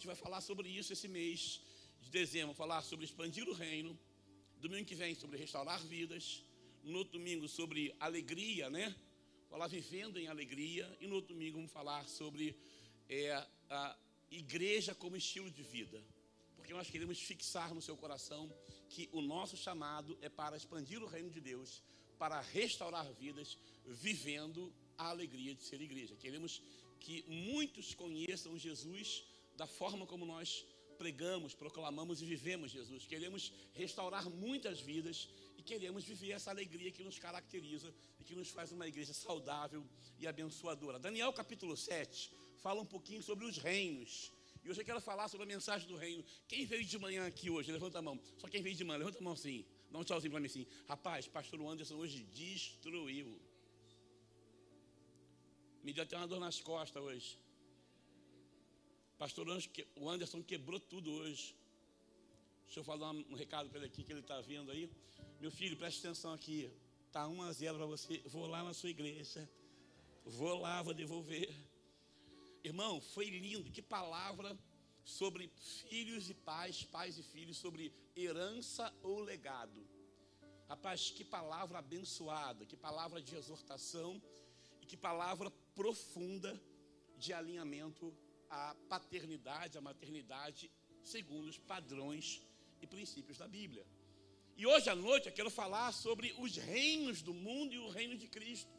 gente vai falar sobre isso esse mês de dezembro, falar sobre expandir o reino. Domingo que vem sobre restaurar vidas. No outro domingo sobre alegria, né? Falar vivendo em alegria. E no outro domingo vamos falar sobre a igreja como estilo de vida. Porque nós queremos fixar no seu coração que o nosso chamado é para expandir o reino de Deus, para restaurar vidas, vivendo a alegria de ser igreja. Queremos que muitos conheçam Jesus da forma como nós pregamos, proclamamos e vivemos Jesus. Queremos restaurar muitas vidas e queremos viver essa alegria que nos caracteriza e que nos faz uma igreja saudável e abençoadora. Daniel capítulo 7 fala um pouquinho sobre os reinos. E hoje eu quero falar sobre a mensagem do reino. Quem veio de manhã aqui hoje? Levanta a mão. Só quem veio de manhã, levanta a mão assim. Dá um tchauzinho para mim assim. Rapaz, pastor Anderson hoje destruiu. Me deu até uma dor nas costas hoje. Pastor Anderson quebrou tudo hoje. Deixa eu falar um recado para ele aqui que ele está vendo aí. Meu filho, preste atenção aqui. Está 1-0 para você. Vou lá na sua igreja. Vou lá, vou devolver. Irmão, foi lindo. Que palavra sobre filhos e pais, pais e filhos, sobre herança ou legado. Rapaz, que palavra abençoada, que palavra de exortação e que palavra profunda de alinhamento à paternidade, à maternidade, segundo os padrões e princípios da Bíblia. E hoje à noite eu quero falar sobre os reinos do mundo e o reino de Cristo.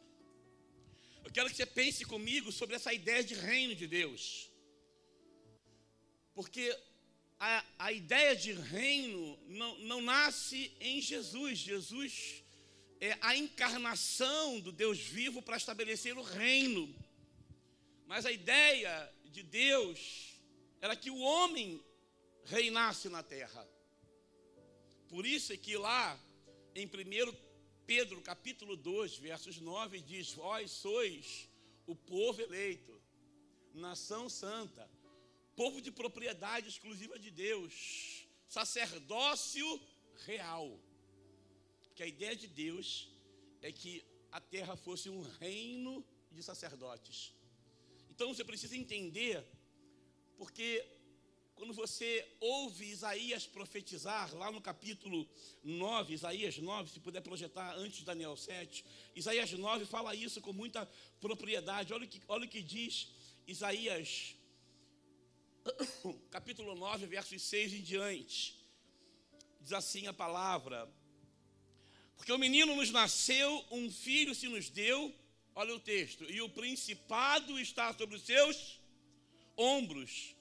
Eu quero que você pense comigo sobre essa ideia de reino de Deus. Porque a ideia de reino não nasce em Jesus. Jesus é a encarnação do Deus vivo para estabelecer o reino. Mas a ideia de Deus era que o homem reinasse na terra. Por isso é que lá em 1 Pedro capítulo 2, versos 9, diz: vós sois o povo eleito, nação santa, povo de propriedade exclusiva de Deus, sacerdócio real. Porque a ideia de Deus é que a terra fosse um reino de sacerdotes. Então você precisa entender, porque quando você ouve Isaías profetizar, lá no capítulo 9, Isaías 9, se puder projetar antes de Daniel 7, Isaías 9 fala isso com muita propriedade. Olha o que diz Isaías, capítulo 9, versos 6 em diante. Diz assim a palavra: porque o menino nos nasceu, um filho se nos deu, olha o texto, e o principado está sobre os seus ombros.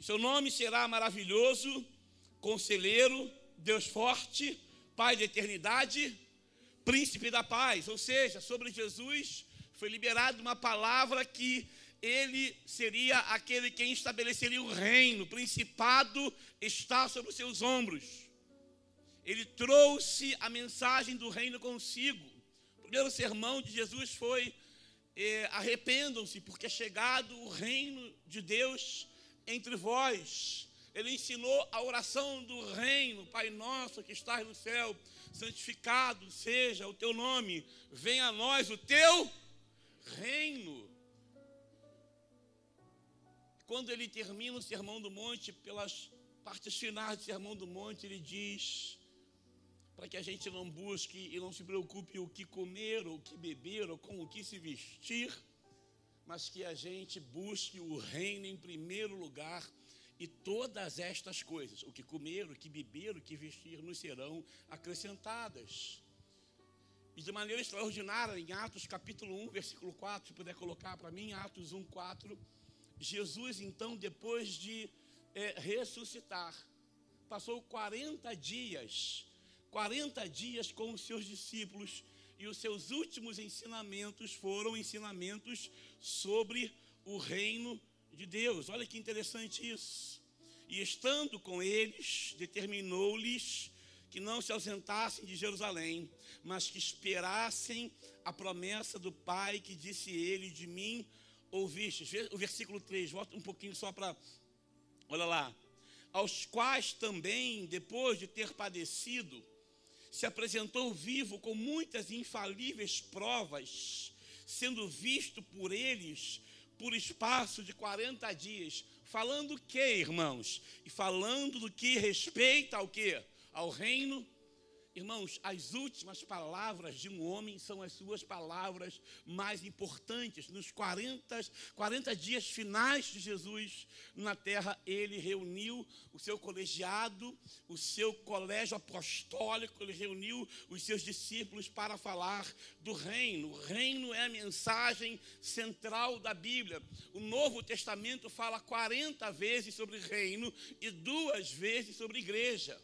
Seu nome será maravilhoso, conselheiro, Deus forte, Pai da eternidade, príncipe da paz. Ou seja, sobre Jesus foi liberada uma palavra que ele seria aquele quem estabeleceria o reino. O principado está sobre os seus ombros. Ele trouxe a mensagem do reino consigo. O primeiro sermão de Jesus foi: arrependam-se, porque é chegado o reino de Deus entre vós. Ele ensinou a oração do reino: Pai nosso que estás no céu, santificado seja o teu nome, venha a nós o teu reino. Quando ele termina o Sermão do Monte, pelas partes finais do Sermão do Monte, ele diz para que a gente não busque e não se preocupe o que comer, ou o que beber, ou com o que se vestir, mas que a gente busque o reino em primeiro lugar, e todas estas coisas, o que comer, o que beber, o que vestir, nos serão acrescentadas. E de maneira extraordinária, em Atos capítulo 1, versículo 4, se puder colocar para mim, Atos 1, 4, Jesus então, depois de ressuscitar, passou 40 dias com os seus discípulos, e os seus últimos ensinamentos foram ensinamentos sobre o reino de Deus. Olha que interessante isso. E estando com eles, determinou-lhes que não se ausentassem de Jerusalém, mas que esperassem a promessa do Pai, que disse ele: de mim ouvistes. O versículo 3, volta um pouquinho só para... Olha lá. Aos quais também, depois de ter padecido, se apresentou vivo com muitas infalíveis provas, sendo visto por eles por espaço de 40 dias, Falando o quê, irmãos? E falando do que respeita ao quê? Ao reino. Irmãos, as últimas palavras de um homem são as suas palavras mais importantes. Nos 40 dias finais de Jesus na terra, ele reuniu o seu colegiado, o seu colégio apostólico, ele reuniu os seus discípulos para falar do reino. O reino é a mensagem central da Bíblia. O Novo Testamento fala 40 vezes sobre reino e 2 vezes sobre igreja.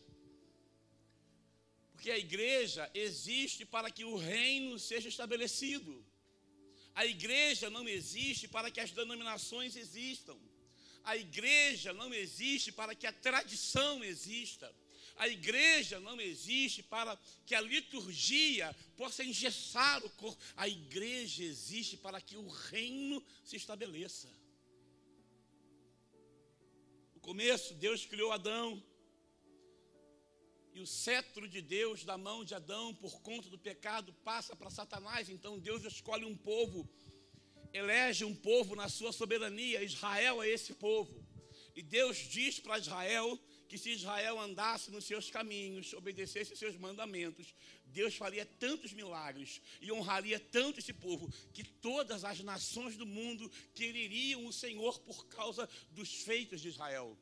Porque a igreja existe para que o reino seja estabelecido. A igreja não existe para que as denominações existam. A igreja não existe para que a tradição exista. A igreja não existe para que a liturgia possa engessar o corpo. A igreja existe para que o reino se estabeleça. No começo, Deus criou Adão. E o cetro de Deus da mão de Adão, por conta do pecado, passa para Satanás. Então Deus escolhe um povo, elege um povo na sua soberania. Israel é esse povo. E Deus diz para Israel que se Israel andasse nos seus caminhos, obedecesse os seus mandamentos, Deus faria tantos milagres e honraria tanto esse povo, que todas as nações do mundo quereriam o Senhor por causa dos feitos de Israel.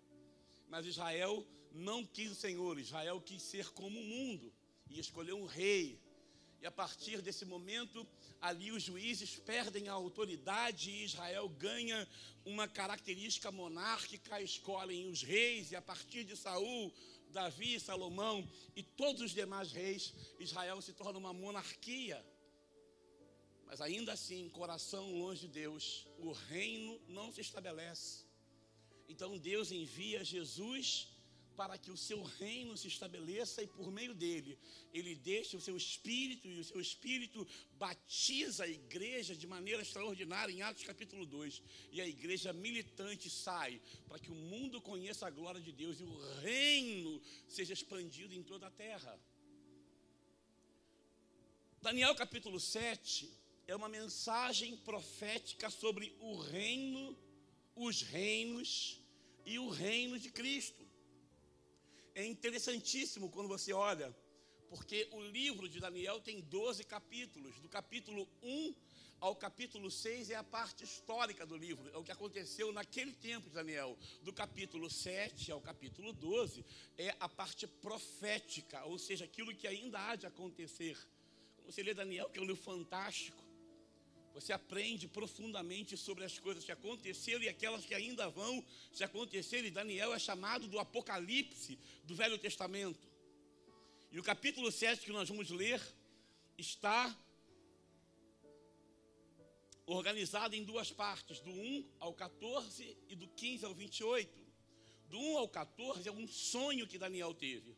Mas Israel não quis o Senhor, Israel quis ser como o mundo e escolheu um rei. E a partir desse momento, ali os juízes perdem a autoridade e Israel ganha uma característica monárquica, escolhem os reis, e a partir de Saul, Davi, Salomão e todos os demais reis, Israel se torna uma monarquia. Mas ainda assim, coração longe de Deus, o reino não se estabelece. Então Deus envia Jesus para que o seu reino se estabeleça e por meio dele, ele deixa o seu Espírito e o seu Espírito batiza a igreja de maneira extraordinária em Atos capítulo 2. E a igreja militante sai para que o mundo conheça a glória de Deus e o reino seja expandido em toda a terra. Daniel capítulo 7 é uma mensagem profética sobre o reino, os reinos e o reino de Cristo. É interessantíssimo quando você olha, porque o livro de Daniel tem 12 capítulos. Do capítulo 1 ao capítulo 6 é a parte histórica do livro, é o que aconteceu naquele tempo de Daniel. Do capítulo 7 ao capítulo 12 é a parte profética, ou seja, aquilo que ainda há de acontecer. Quando você lê Daniel, que é um livro fantástico, você aprende profundamente sobre as coisas que aconteceram e aquelas que ainda vão se acontecer. E Daniel é chamado do Apocalipse do Velho Testamento. E o capítulo 7 que nós vamos ler está organizado em 2 partes, do 1 ao 14 e do 15 ao 28. Do 1 ao 14 é um sonho que Daniel teve.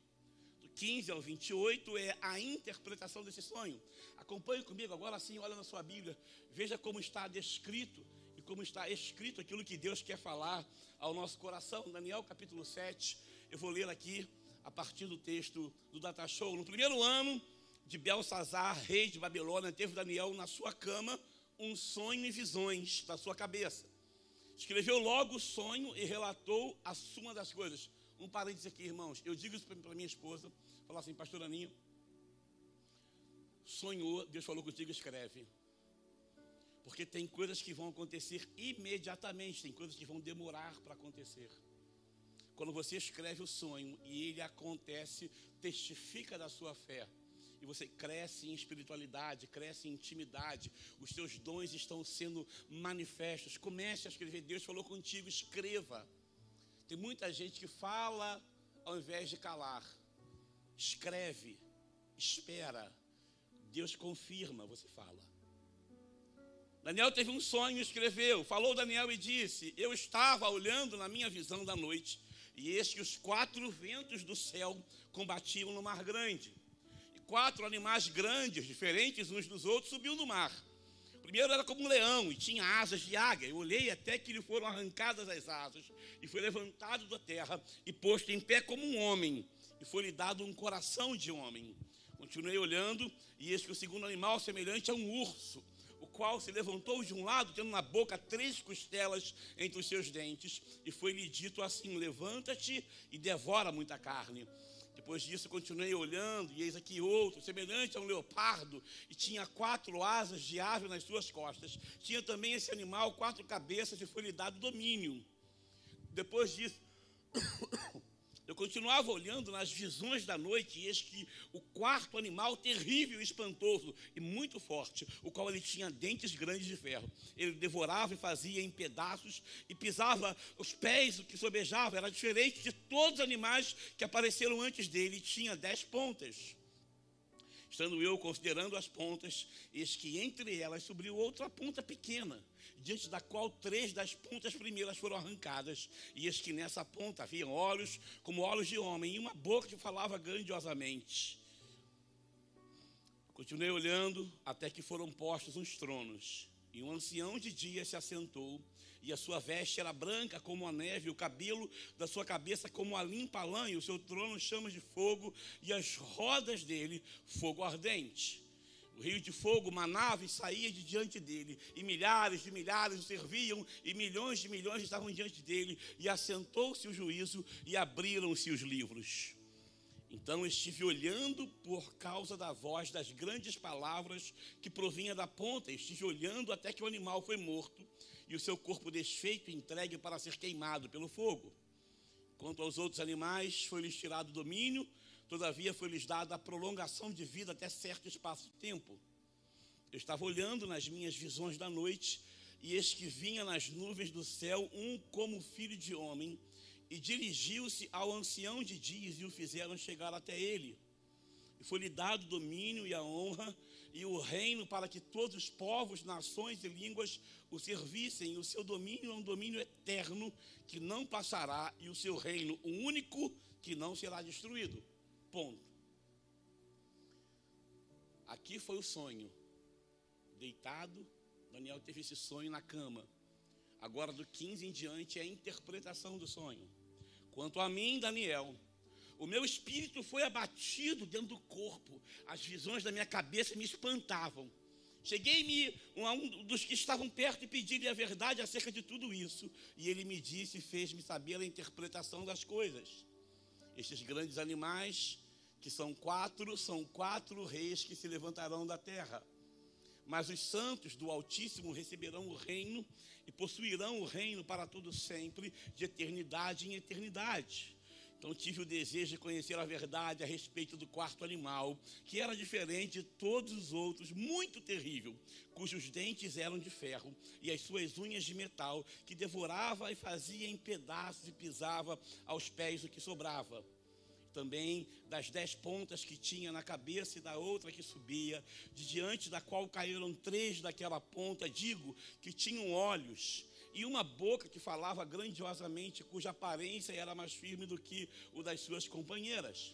Do 15 ao 28 é a interpretação desse sonho. Acompanhe comigo agora, assim, olha na sua Bíblia, veja como está descrito e como está escrito aquilo que Deus quer falar ao nosso coração. Daniel capítulo 7, eu vou ler aqui a partir do texto do Data Show. No primeiro ano de Belsazar, rei de Babilônia, teve Daniel na sua cama um sonho e visões da sua cabeça. Escreveu logo o sonho e relatou a suma das coisas. Um parênteses aqui, irmãos, eu digo isso para minha esposa, falar assim, pastor Aninho, sonhou, Deus falou contigo, escreve. Porque tem coisas que vão acontecer imediatamente, tem coisas que vão demorar para acontecer. Quando você escreve o sonho e ele acontece, testifica da sua fé. E você cresce em espiritualidade, cresce em intimidade, os seus dons estão sendo manifestos. Comece a escrever, Deus falou contigo, escreva. Tem muita gente que fala ao invés de calar. Escreve, espera. Deus confirma, você fala. Daniel teve um sonho e escreveu. Falou Daniel e disse, eu estava olhando na minha visão da noite, e eis que os 4 ventos do céu combatiam no mar grande. E 4 animais grandes, diferentes uns dos outros, subiam do mar. O primeiro era como um leão e tinha asas de águia. Eu olhei até que lhe foram arrancadas as asas, e foi levantado da terra e posto em pé como um homem, e foi-lhe dado um coração de homem. Continuei olhando, e eis que o segundo animal, semelhante a um urso, o qual se levantou de um lado, tendo na boca 3 costelas entre os seus dentes, e foi-lhe dito assim: levanta-te e devora muita carne. Depois disso, continuei olhando, e eis aqui outro, semelhante a um leopardo, e tinha 4 asas de ave nas suas costas. Tinha também esse animal 4 cabeças, e foi-lhe dado domínio. Depois disso, eu continuava olhando nas visões da noite, e eis que o 4º animal, terrível e espantoso, e muito forte, o qual ele tinha dentes grandes de ferro. Ele devorava e fazia em pedaços, e pisava os pés, o que sobejava. Era diferente de todos os animais que apareceram antes dele, e tinha 10 pontas. Estando eu considerando as pontas, eis que entre elas subiu outra ponta pequena, diante da qual 3 das pontas primeiras foram arrancadas, e eis que nessa ponta haviam olhos como olhos de homem, e uma boca que falava grandiosamente. Continuei olhando até que foram postos uns tronos, e um ancião de dia se assentou, e a sua veste era branca como a neve, o cabelo da sua cabeça como a limpa lã, e o seu trono chamas de fogo, e as rodas dele fogo ardente. O rio de fogo manava e saía de diante dele, e milhares de milhares o serviam, e milhões de milhões estavam diante dele, e assentou-se o juízo, e abriram-se os livros. Então estive olhando por causa da voz das grandes palavras que provinha da ponta, estive olhando até que o animal foi morto, e o seu corpo desfeito entregue para ser queimado pelo fogo. Quanto aos outros animais, foi-lhes tirado o domínio, todavia foi-lhes dada a prolongação de vida até certo espaço de tempo. Eu estava olhando nas minhas visões da noite, e eis que vinha nas nuvens do céu um como filho de homem, e dirigiu-se ao ancião de dias, e o fizeram chegar até ele. E foi-lhe dado o domínio e a honra e o reino para que todos os povos, nações e línguas o servissem. E o seu domínio é um domínio eterno que não passará, e o seu reino o único que não será destruído. Ponto. Aqui foi o sonho. Deitado, Daniel teve esse sonho na cama. Agora, do 15 em diante, é a interpretação do sonho. Quanto a mim, Daniel, o meu espírito foi abatido dentro do corpo. As visões da minha cabeça me espantavam. Cheguei-me a um dos que estavam perto e pedi-lhe a verdade acerca de tudo isso. E ele me disse e fez-me saber a interpretação das coisas. Estes grandes animais, que são 4 reis que se levantarão da terra. Mas os santos do Altíssimo receberão o reino e possuirão o reino para todo sempre, de eternidade em eternidade. Então tive o desejo de conhecer a verdade a respeito do 4º animal, que era diferente de todos os outros, muito terrível, cujos dentes eram de ferro e as suas unhas de metal, que devorava e fazia em pedaços e pisava aos pés o que sobrava. Também das 10 pontas que tinha na cabeça e da outra que subia, de diante da qual caíram 3 daquela ponta, digo, que tinham olhos, e uma boca que falava grandiosamente, cuja aparência era mais firme do que o das suas companheiras.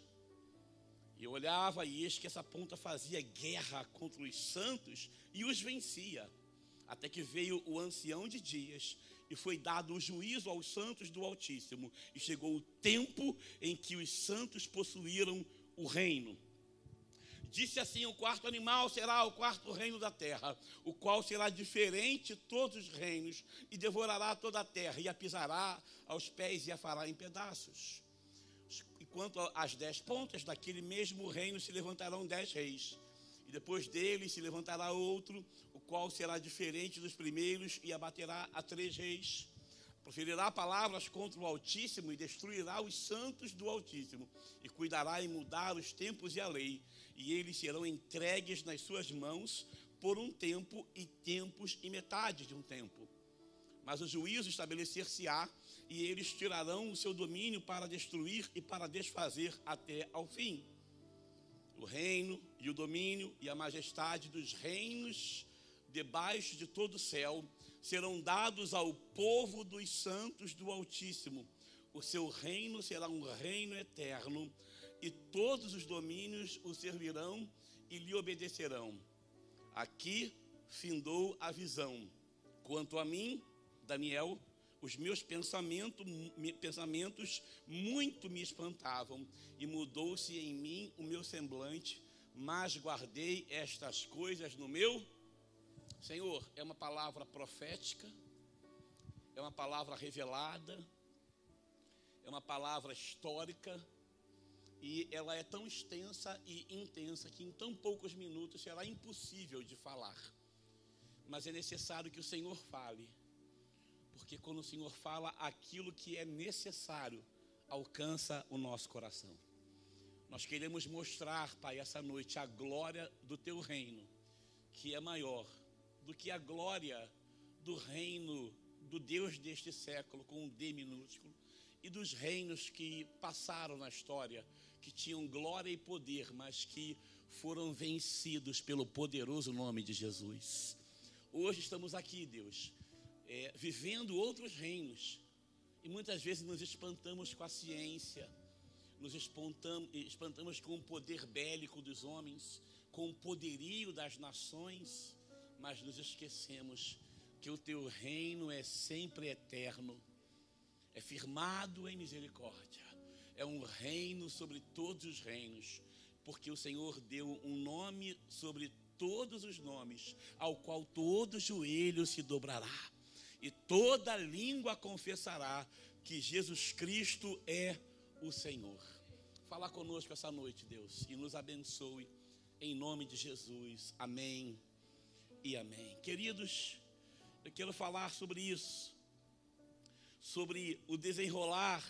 E eu olhava, e eis que essa ponta fazia guerra contra os santos e os vencia, até que veio o ancião de dias, e foi dado o juízo aos santos do Altíssimo, e chegou o tempo em que os santos possuíram o reino. Disse assim: o 4º animal será o 4º reino da terra, o qual será diferente de todos os reinos, e devorará toda a terra, e a pisará aos pés e a fará em pedaços. E quanto às 10 pontas, daquele mesmo reino se levantarão 10 reis, e depois dele se levantará outro, o qual será diferente dos primeiros, e abaterá a 3 reis. Proferirá palavras contra o Altíssimo, e destruirá os santos do Altíssimo, e cuidará em mudar os tempos e a lei, e eles serão entregues nas suas mãos por um tempo, e tempos e metade de um tempo. Mas o juízo estabelecer-se-á, e eles tirarão o seu domínio para destruir e para desfazer até ao fim. O reino e o domínio e a majestade dos reinos debaixo de todo o céu serão dados ao povo dos santos do Altíssimo. O seu reino será um reino eterno, e todos os domínios o servirão e lhe obedecerão. Aqui findou a visão. Quanto a mim, Daniel, os meus pensamentos muito me espantavam, e mudou-se em mim o meu semblante, mas guardei estas coisas no meu Senhor, é uma palavra profética, é uma palavra revelada, é uma palavra histórica, e ela é tão extensa e intensa que em tão poucos minutos será impossível de falar. Mas é necessário que o Senhor fale, porque quando o Senhor fala, aquilo que é necessário alcança o nosso coração. Nós queremos mostrar, Pai, essa noite a glória do Teu reino, que é maior do que a glória do reino do Deus deste século, com um D minúsculo, e dos reinos que passaram na história, que tinham glória e poder, mas que foram vencidos pelo poderoso nome de Jesus. Hoje estamos aqui, Deus, vivendo outros reinos, e muitas vezes nos espantamos com a ciência, nos espantamos com o poder bélico dos homens, com o poderio das nações, mas nos esquecemos que o Teu reino é sempre eterno, é firmado em misericórdia, é um reino sobre todos os reinos, porque o Senhor deu um nome sobre todos os nomes, ao qual todo joelho se dobrará, e toda língua confessará que Jesus Cristo é o Senhor. Fala conosco essa noite, Deus, e nos abençoe, em nome de Jesus. Amém e amém. Queridos, eu quero falar sobre isso, sobre o desenrolar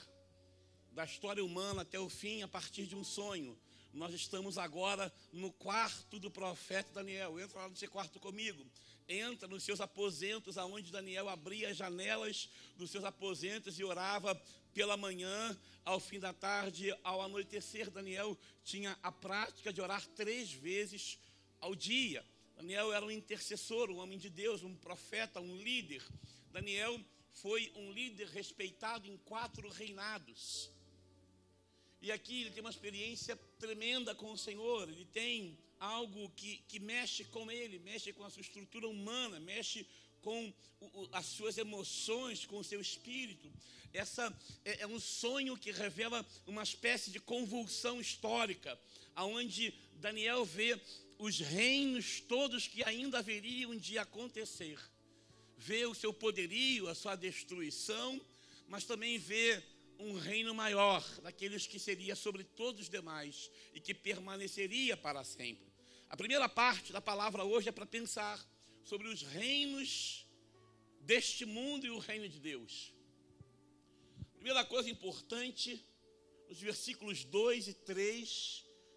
da história humana até o fim a partir de um sonho. Nós estamos agora no quarto do profeta Daniel. Entra lá no seu quarto comigo. Entra nos seus aposentos, aonde Daniel abria as janelas dos seus aposentos e orava pela manhã, ao fim da tarde, ao anoitecer. Daniel tinha a prática de orar 3 vezes ao dia. Daniel era um intercessor, um homem de Deus, um profeta, um líder. Daniel foi um líder respeitado em 4 reinados. E aqui ele tem uma experiência tremenda com o Senhor. Ele tem algo que mexe com ele, mexe com a sua estrutura humana, mexe com as suas emoções, com o seu espírito. Essa é um sonho que revela uma espécie de convulsão histórica, aonde Daniel vê os reinos todos que ainda haveriam de acontecer. Vê o seu poderio, a sua destruição, mas também vê um reino maior, daqueles que seria sobre todos os demais e que permaneceria para sempre. A primeira parte da palavra hoje é para pensar sobre os reinos deste mundo e o reino de Deus. Primeira coisa importante, os versículos 2 e 3,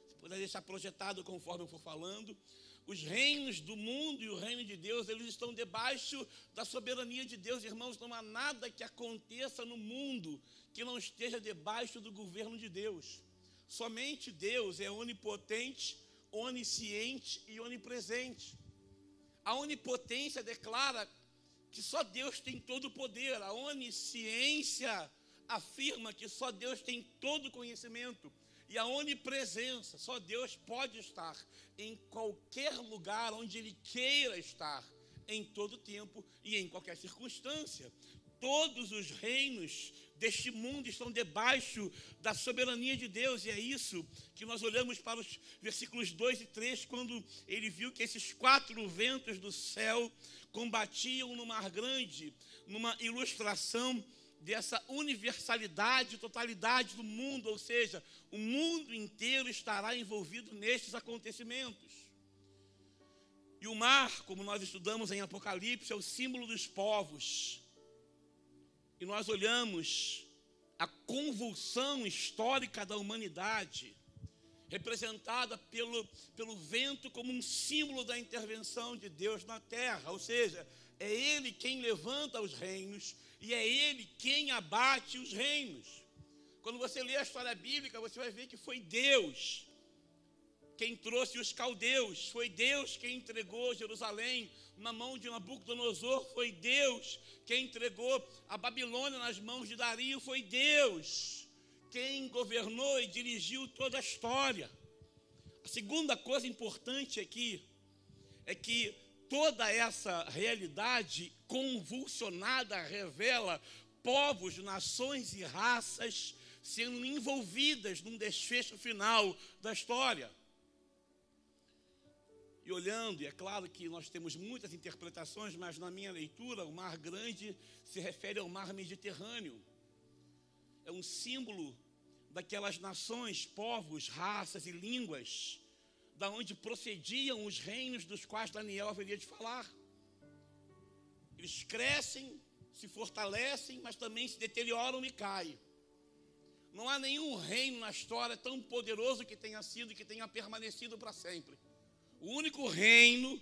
se puder deixar projetado conforme eu for falando, os reinos do mundo e o reino de Deus, eles estão debaixo da soberania de Deus. Irmãos, não há nada que aconteça no mundo que não esteja debaixo do governo de Deus. Somente Deus é onipotente, onisciente e onipresente. A onipotência declara que só Deus tem todo o poder. A onisciência afirma que só Deus tem todo o conhecimento. E a onipresença, só Deus pode estar em qualquer lugar onde Ele queira estar, em todo tempo e em qualquer circunstância. Todos os reinos deste mundo estão debaixo da soberania de Deus, e é isso que nós olhamos para os versículos 2 e 3, quando ele viu que esses 4 ventos do céu combatiam no mar grande, numa ilustração dessa universalidade, totalidade do mundo, ou seja, o mundo inteiro estará envolvido nestes acontecimentos. E o mar, como nós estudamos em Apocalipse, é o símbolo dos povos. E nós olhamos a convulsão histórica da humanidade, representada pelo vento como um símbolo da intervenção de Deus na terra, ou seja, é Ele quem levanta os reinos e é Ele quem abate os reinos. Quando você lê a história bíblica, você vai ver que foi Deus quem trouxe os caldeus, foi Deus quem entregou Jerusalém na mão de Nabucodonosor, foi Deus quem entregou a Babilônia nas mãos de Dario, foi Deus quem governou e dirigiu toda a história. A segunda coisa importante aqui é que toda essa realidade convulsionada revela povos, nações e raças sendo envolvidas num desfecho final da história. E olhando, e é claro que nós temos muitas interpretações, mas na minha leitura, o Mar Grande se refere ao Mar Mediterrâneo. É um símbolo daquelas nações, povos, raças e línguas, da onde procediam os reinos dos quais Daniel haveria de falar. Eles crescem, se fortalecem, mas também se deterioram e caem. Não há nenhum reino na história tão poderoso que tenha sido e que tenha permanecido para sempre. O único reino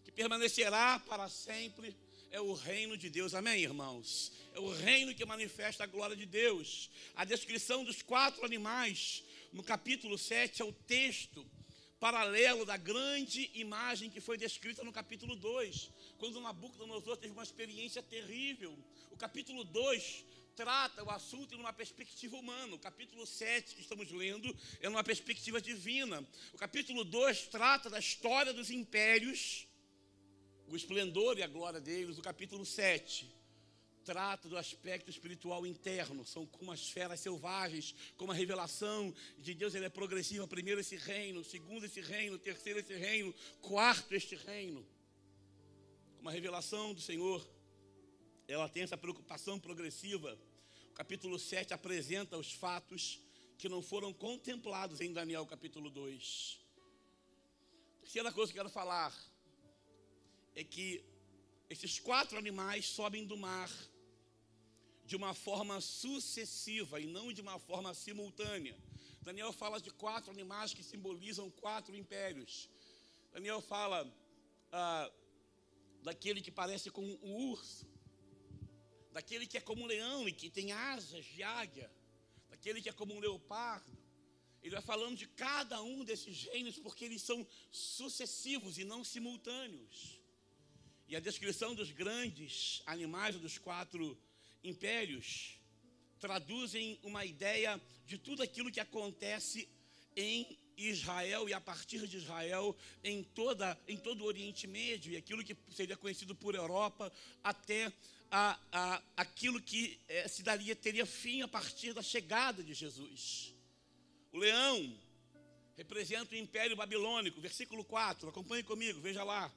que permanecerá para sempre é o reino de Deus. Amém, irmãos? É o reino que manifesta a glória de Deus. A descrição dos 4 animais no capítulo 7 é o texto paralelo da grande imagem que foi descrita no capítulo 2, quando Nabucodonosor teve uma experiência terrível. O capítulo 2 trata o assunto numa perspectiva humana. O capítulo 7 que estamos lendo é numa perspectiva divina. O capítulo 2 trata da história dos impérios, o esplendor e a glória deles. O capítulo 7 trata do aspecto espiritual interno. São como as feras selvagens, como a revelação de Deus. Ele é progressiva. Primeiro esse reino, segundo esse reino, terceiro esse reino, quarto este reino. Como a revelação do Senhor, ela tem essa preocupação progressiva. O capítulo 7 apresenta os fatos que não foram contemplados em Daniel capítulo 2. A terceira coisa que eu quero falar é que esses 4 animais sobem do mar de uma forma sucessiva e não de uma forma simultânea. Daniel fala de 4 animais que simbolizam 4 impérios. Daniel fala daquele que parece com um urso, daquele que é como um leão e que tem asas de águia, daquele que é como um leopardo. Ele vai falando de cada um desses reinos porque eles são sucessivos e não simultâneos. E a descrição dos grandes animais dos 4 impérios traduzem uma ideia de tudo aquilo que acontece em Israel e a partir de Israel em todo o Oriente Médio e aquilo que seria conhecido por Europa até aquilo que teria fim a partir da chegada de Jesus. O leão representa o Império Babilônico, versículo 4, acompanhe comigo, veja lá.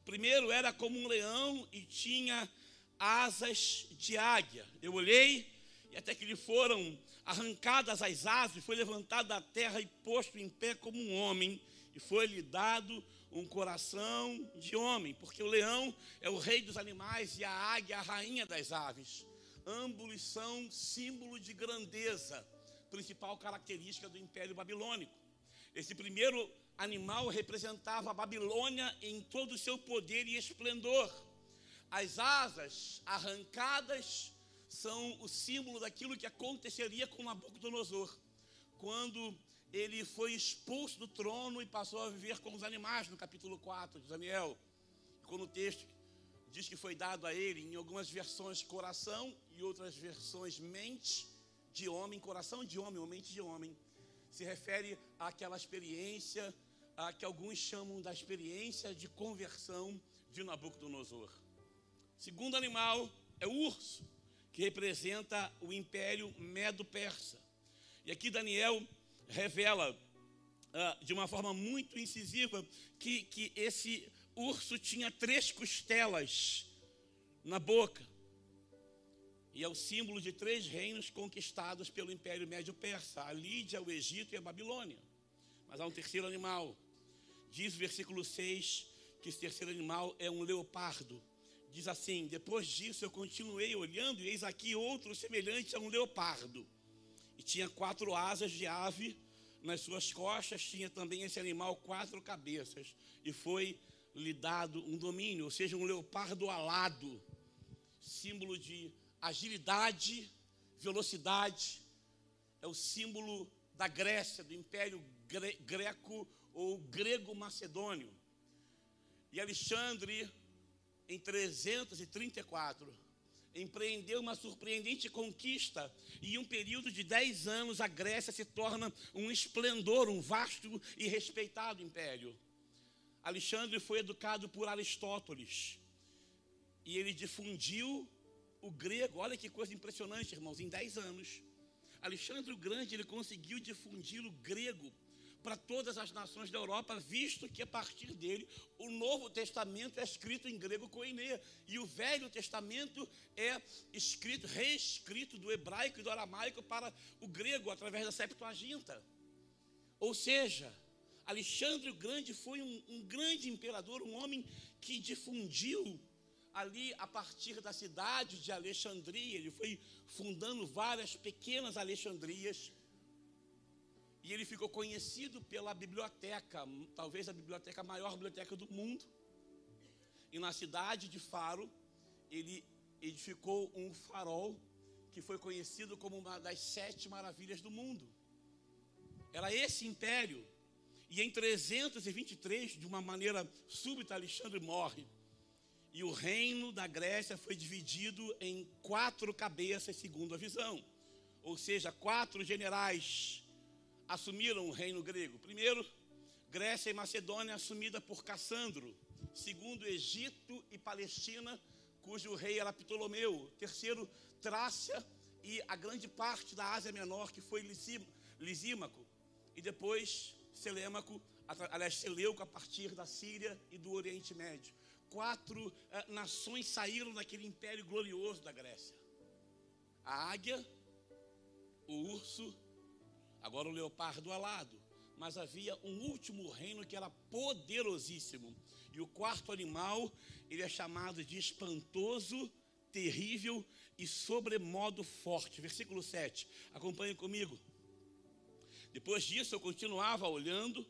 Primeiro era como um leão e tinha asas de águia. Eu olhei e até que lhe foram arrancadas as asas, foi levantado da terra e posto em pé como um homem, e foi-lhe dado um coração de homem, porque o leão é o rei dos animais e a águia a rainha das aves. Ambos são símbolo de grandeza, principal característica do Império Babilônico. Esse primeiro animal representava a Babilônia em todo o seu poder e esplendor. As asas arrancadas são o símbolo daquilo que aconteceria com Nabucodonosor, quando ele foi expulso do trono e passou a viver com os animais, no capítulo 4 de Daniel. Quando o texto diz que foi dado a ele, em algumas versões, coração, e outras versões, mente de homem, coração de homem ou mente de homem, se refere àquela experiência que alguns chamam da experiência de conversão de Nabucodonosor. Segundo animal é o urso, que representa o Império Medo-Persa. E aqui Daniel revela de uma forma muito incisiva que esse urso tinha 3 costelas na boca. E é o símbolo de 3 reinos conquistados pelo Império Médio-Persa, a Lídia, o Egito e a Babilônia. Mas há um terceiro animal. Diz o versículo 6 que esse terceiro animal é um leopardo. Diz assim: depois disso eu continuei olhando e eis aqui outro semelhante a um leopardo. E tinha 4 asas de ave nas suas costas, tinha também esse animal 4 cabeças. E foi-lhe dado um domínio, ou seja, um leopardo alado, símbolo de agilidade, velocidade. É o símbolo da Grécia, do Império Greco ou Grego-Macedônio. E Alexandre, em 334, empreendeu uma surpreendente conquista e em um período de 10 anos a Grécia se torna um esplendor, um vasto e respeitado império. Alexandre foi educado por Aristóteles e ele difundiu o grego. Olha que coisa impressionante, irmãos, em 10 anos. Alexandre o Grande, ele conseguiu difundir o grego para todas as nações da Europa, visto que a partir dele o Novo Testamento é escrito em grego koiné, e o Velho Testamento é escrito, reescrito do hebraico e do aramaico para o grego, através da Septuaginta. Ou seja, Alexandre o Grande foi um grande imperador, um homem que difundiu ali a partir da cidade de Alexandria. Ele foi fundando várias pequenas Alexandrias, e ele ficou conhecido pela biblioteca, talvez a maior biblioteca do mundo. E na cidade de Faro, ele edificou um farol que foi conhecido como uma das 7 maravilhas do mundo. Era esse império. E em 323, de uma maneira súbita, Alexandre morre. E o reino da Grécia foi dividido em 4 cabeças, segundo a visão. Ou seja, 4 generais assumiram o reino grego. Primeiro, Grécia e Macedônia, assumida por Cassandro. Segundo, Egito e Palestina, cujo rei era Ptolomeu. Terceiro, Trácia e a grande parte da Ásia Menor, que foi Lisímaco. E depois, Seleuco, a partir da Síria e do Oriente Médio. 4 nações saíram daquele império glorioso da Grécia. A águia, o urso, agora o leopardo alado. Mas havia um último reino que era poderosíssimo. E o 4º animal, ele é chamado de espantoso, terrível e sobremodo forte. Versículo 7, acompanhe comigo. Depois disso eu continuava olhando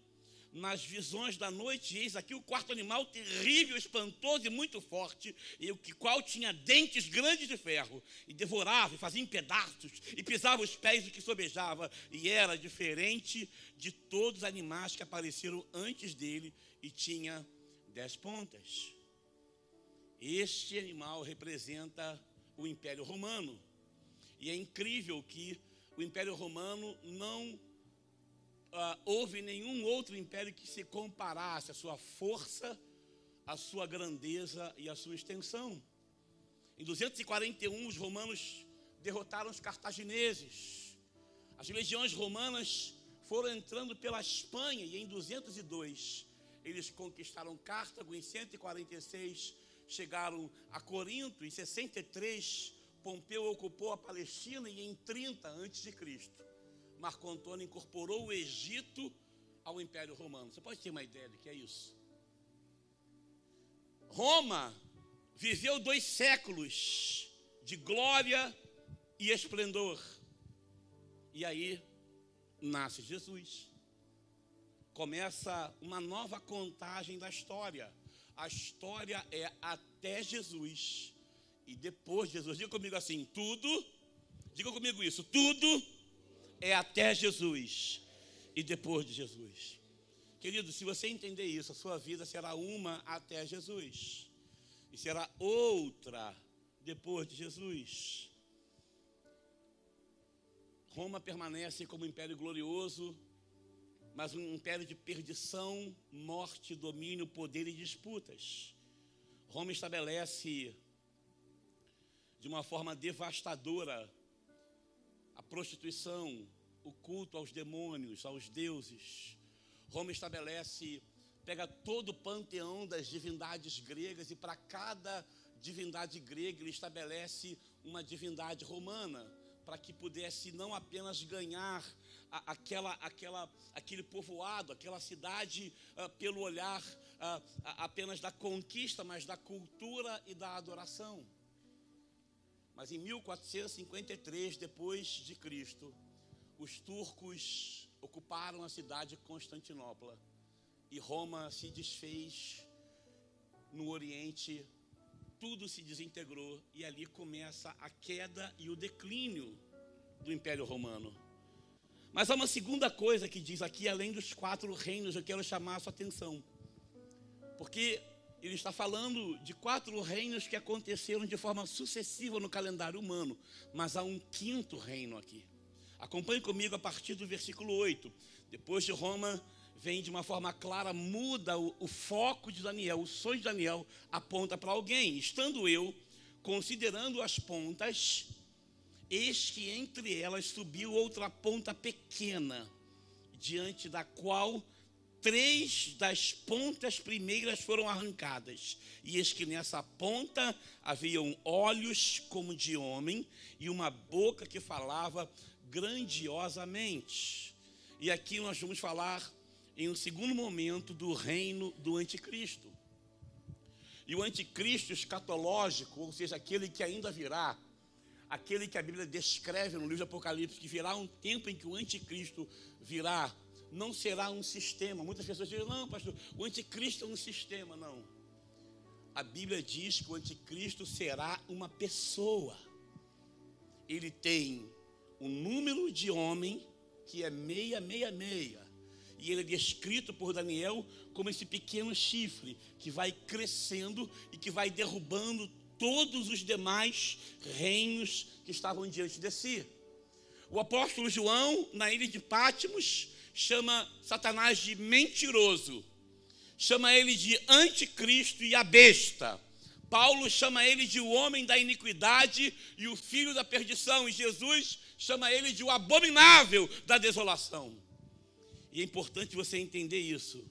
nas visões da noite, e eis aqui o 4º animal, terrível, espantoso e muito forte, e o qual tinha dentes grandes de ferro, e devorava, e fazia em pedaços, e pisava os pés do que sobejava, e era diferente de todos os animais que apareceram antes dele, e tinha 10 pontas. Este animal representa o Império Romano, e é incrível que o Império Romano não houve nenhum outro império que se comparasse a sua força, a sua grandeza e a sua extensão. Em 241, os romanos derrotaram os cartagineses. As legiões romanas foram entrando pela Espanha, e em 202 eles conquistaram Cartago. Em 146 chegaram a Corinto. Em 63 Pompeu ocupou a Palestina, e em 30 a.C. Marco Antônio incorporou o Egito ao Império Romano. Você pode ter uma ideia do que é isso? Roma viveu 2 séculos de glória e esplendor. E aí nasce Jesus. Começa uma nova contagem da história. A história é até Jesus e depois de Jesus. Diga comigo assim, tudo, diga comigo isso, tudo é até Jesus e depois de Jesus. Querido, se você entender isso, a sua vida será uma até Jesus e será outra depois de Jesus. Roma permanece como um império glorioso, mas um império de perdição, morte, domínio, poder e disputas. Roma estabelece de uma forma devastadora a prostituição, o culto aos demônios, aos deuses. Roma estabelece, pega todo o panteão das divindades gregas, e para cada divindade grega ele estabelece uma divindade romana, para que pudesse não apenas ganhar aquele povoado, aquela cidade pelo olhar apenas da conquista, mas da cultura e da adoração. Mas em 1453, depois de Cristo, os turcos ocuparam a cidade de Constantinopla e Roma se desfez no Oriente, tudo se desintegrou, e ali começa a queda e o declínio do Império Romano. Mas há uma segunda coisa que diz aqui, além dos 4 reinos, eu quero chamar a sua atenção, porque ele está falando de 4 reinos que aconteceram de forma sucessiva no calendário humano, mas há um 5º reino aqui. Acompanhe comigo a partir do versículo 8. Depois de Roma, vem de uma forma clara, muda o foco de Daniel, o sonho de Daniel aponta para alguém. Estando eu considerando as pontas, eis que entre elas subiu outra ponta pequena, diante da qual 3 das pontas primeiras foram arrancadas. E eis que nessa ponta haviam olhos como de homem e uma boca que falava grandiosamente. E aqui nós vamos falar em um segundo momento do reino do anticristo. E o anticristo escatológico, ou seja, aquele que ainda virá, aquele que a Bíblia descreve no livro de Apocalipse, que virá um tempo em que o anticristo virá, não será um sistema. Muitas pessoas dizem, não, pastor, o anticristo é um sistema. Não. A Bíblia diz que o anticristo será uma pessoa. Ele tem um número de homem que é 666. E ele é descrito por Daniel como esse pequeno chifre que vai crescendo e que vai derrubando todos os demais reinos que estavam diante de si. O apóstolo João, na ilha de Pátimos, chama Satanás de mentiroso, chama ele de anticristo e a besta. Paulo chama ele de o homem da iniquidade e o filho da perdição, e Jesus chama ele de o abominável da desolação. E é importante você entender isso,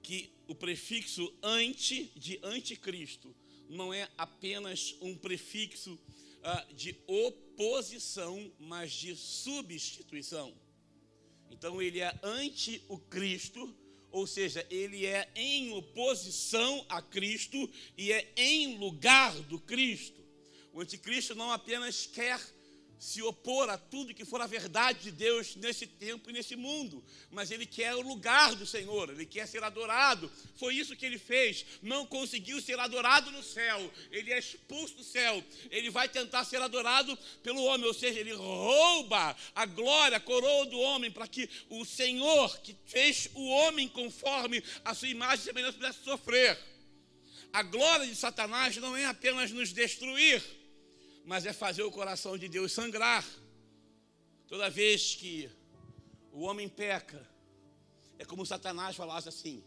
que o prefixo anti de anticristo não é apenas um prefixo de oposição, mas de substituição. Então ele é anti o Cristo, ou seja, ele é em oposição a Cristo e é em lugar do Cristo. O anticristo não apenas quer se opor a tudo que for a verdade de Deus nesse tempo e nesse mundo, mas ele quer o lugar do Senhor, ele quer ser adorado. Foi isso que ele fez, não conseguiu ser adorado no céu, ele é expulso do céu, ele vai tentar ser adorado pelo homem, ou seja, ele rouba a glória, a coroa do homem, para que o Senhor, que fez o homem conforme a sua imagem e semelhança, pudesse sofrer. A glória de Satanás não é apenas nos destruir, mas é fazer o coração de Deus sangrar. Toda vez que o homem peca, é como Satanás falasse assim,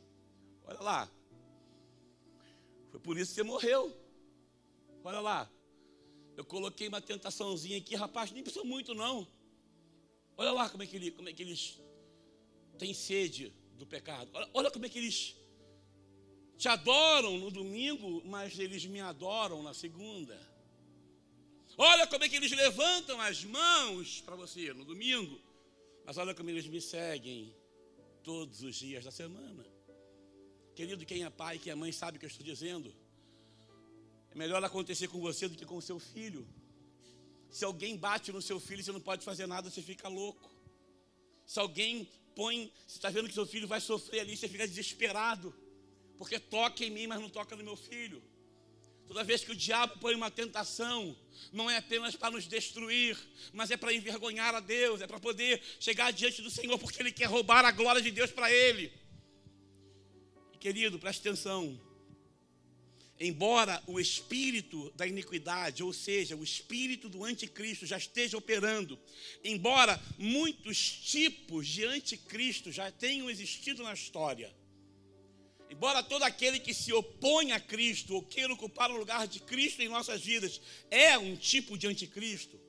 olha lá, foi por isso que você morreu. Olha lá, eu coloquei uma tentaçãozinha aqui, rapaz, nem precisa muito não. Olha lá como é que eles têm sede do pecado. Olha como é que eles te adoram no domingo, mas eles me adoram na segunda. Olha como é que eles levantam as mãos para você no domingo, mas olha como eles me seguem todos os dias da semana. Querido, quem é pai, quem é mãe sabe o que eu estou dizendo. É melhor acontecer com você do que com o seu filho. Se alguém bate no seu filho, você não pode fazer nada, você fica louco. Se alguém você está vendo que seu filho vai sofrer ali, você fica desesperado, porque toca em mim, mas não toca no meu filho. Toda vez que o diabo põe uma tentação, não é apenas para nos destruir, mas é para envergonhar a Deus, é para poder chegar diante do Senhor, porque Ele quer roubar a glória de Deus para Ele. E, querido, preste atenção. Embora o espírito da iniquidade, ou seja, o espírito do anticristo já esteja operando, embora muitos tipos de anticristo já tenham existido na história, embora todo aquele que se opõe a Cristo ou queira ocupar o lugar de Cristo em nossas vidas é um tipo de anticristo,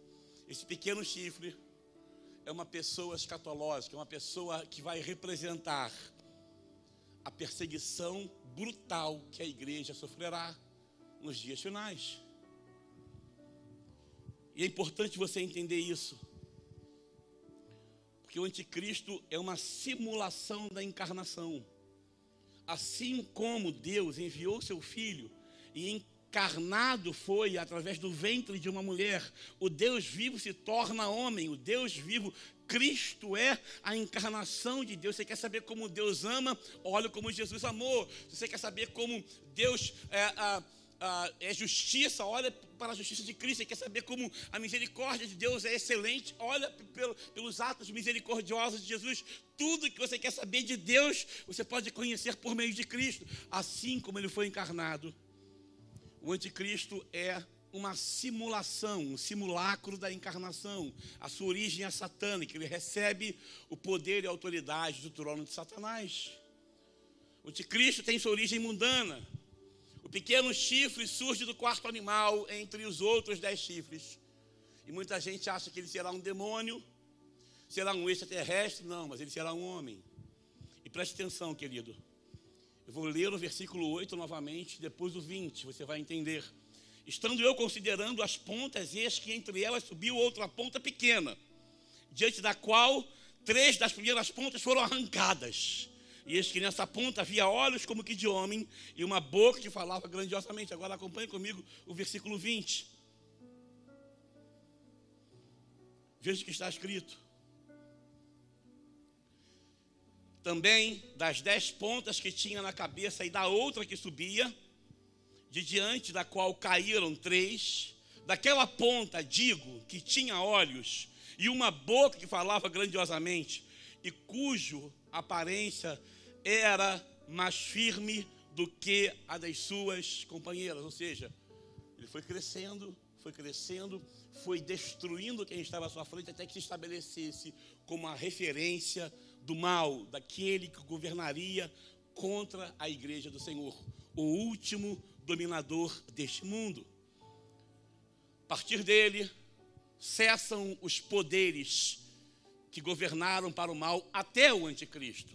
esse pequeno chifre é uma pessoa escatológica, é uma pessoa que vai representar a perseguição brutal que a igreja sofrerá nos dias finais. E é importante você entender isso, porque o anticristo é uma simulação da encarnação. Assim como Deus enviou seu Filho e encarnado foi através do ventre de uma mulher, o Deus vivo se torna homem, o Deus vivo, Cristo é a encarnação de Deus. Você quer saber como Deus ama? Olha como Jesus amou. Você quer saber como Deus é justiça? Olha para a justiça de Cristo. Você quer saber como a misericórdia de Deus é excelente? Olha pelos atos misericordiosos de Jesus. Tudo que você quer saber de Deus, você pode conhecer por meio de Cristo. Assim como Ele foi encarnado, o anticristo é uma simulação, um simulacro da encarnação. A sua origem é satânica. Ele recebe o poder e a autoridade do trono de Satanás. O anticristo tem sua origem mundana. O pequeno chifre surge do quarto animal entre os outros 10 chifres. E muita gente acha que ele será um demônio, Será um extraterrestre? Não, mas ele será um homem. E preste atenção, querido. Eu vou ler o versículo 8 novamente, depois o 20, você vai entender. Estando eu considerando as pontas, eis que entre elas subiu outra ponta pequena, diante da qual 3 das primeiras pontas foram arrancadas. E eis que nessa ponta havia olhos como que de homem e uma boca que falava grandiosamente. Agora acompanhe comigo o versículo 20. Veja o que está escrito. Também das 10 pontas que tinha na cabeça e da outra que subia, de diante da qual caíram 3, daquela ponta, digo, que tinha olhos e uma boca que falava grandiosamente, e cujo aparência era mais firme do que a das suas companheiras. Ou seja, ele foi crescendo, foi destruindo quem estava à sua frente, até que se estabelecesse como a referência do mal, daquele que governaria contra a igreja do Senhor, o último dominador deste mundo. A partir dele, cessam os poderes que governaram para o mal até o anticristo.